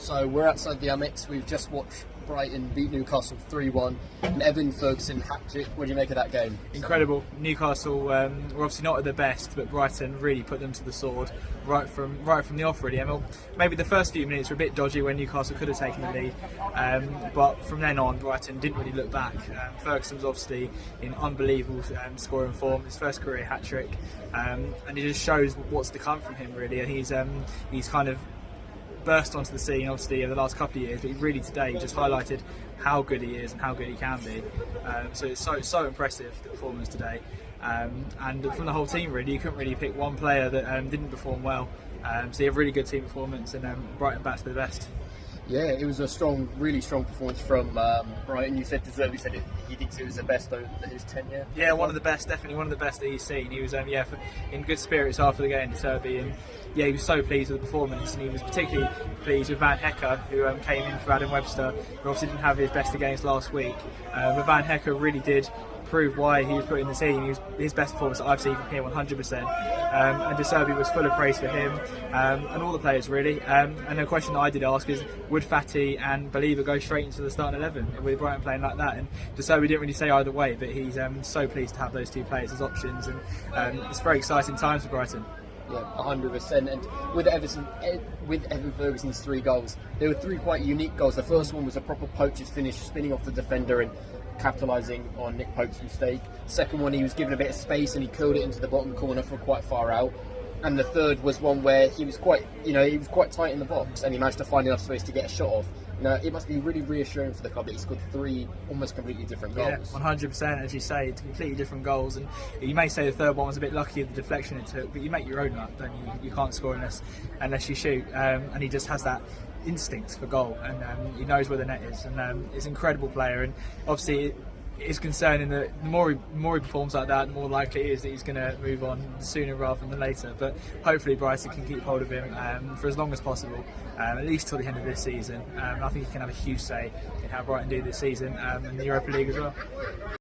So we're outside the Amex. We've just watched Brighton beat Newcastle 3-1. An Evan Ferguson hat-trick. What do you make of that game? Incredible. Newcastle were obviously not at their best, but Brighton really put them to the sword right from the off. Really, Emil. Maybe the first few minutes were a bit dodgy when Newcastle could have taken the lead, but from then on, Brighton didn't really look back. Ferguson was obviously in unbelievable scoring form. His first career hat-trick, and it just shows what's to come from him. Really, and he's kind of burst onto the scene obviously over the last couple of years, but he really today just highlighted how good he is and how good he can be. So it's so impressive, the performance today, and from the whole team really, you couldn't really pick one player that didn't perform well. So you have a really good team performance, and Brighton back to the best. Yeah, it was a really strong performance from Brighton. You said Deserby said he thinks it was the best of his tenure. Yeah, one of the best, definitely one of the best that he's seen. He was in good spirits after the game, Deserby, and yeah, he was so pleased with the performance, and he was particularly pleased with Van Hecker, who came in for Adam Webster, who obviously didn't have his best of games last week. But Van Hecker really did prove why he was put in the team. He was his best performance that I've seen from here, 100%. And Deserby was full of praise for him, and all the players really. And the question that I did ask is, would Fatty and Believer go straight into the starting 11 with Brighton playing like that? And Deserby didn't really say either way, but he's so pleased to have those two players as options, and it's very exciting times for Brighton. Yeah, 100%. And with Evan Ferguson's 3 goals, there were 3 quite unique goals. The first one was a proper poacher's finish, spinning off the defender and capitalising on Nick Pope's mistake. Second one, he was given a bit of space and he curled it into the bottom corner from quite far out. And the third was one where he was quite tight in the box and he managed to find enough space to get a shot off. It must be really reassuring for the club that he scored 3 almost completely different goals. Yeah, 100%, as you say, it's completely different goals. And you may say the third one was a bit lucky with the deflection it took, but you make your own up, don't you? You can't score unless you shoot. And he just has that instinct for goal, and he knows where the net is, and he's an incredible player. And obviously it's concerning that the more he performs like that, the more likely it is that he's going to move on sooner rather than later. But hopefully Brighton can keep hold of him for as long as possible, at least till the end of this season. I think he can have a huge say in how Brighton do this season, in the Europa League as well.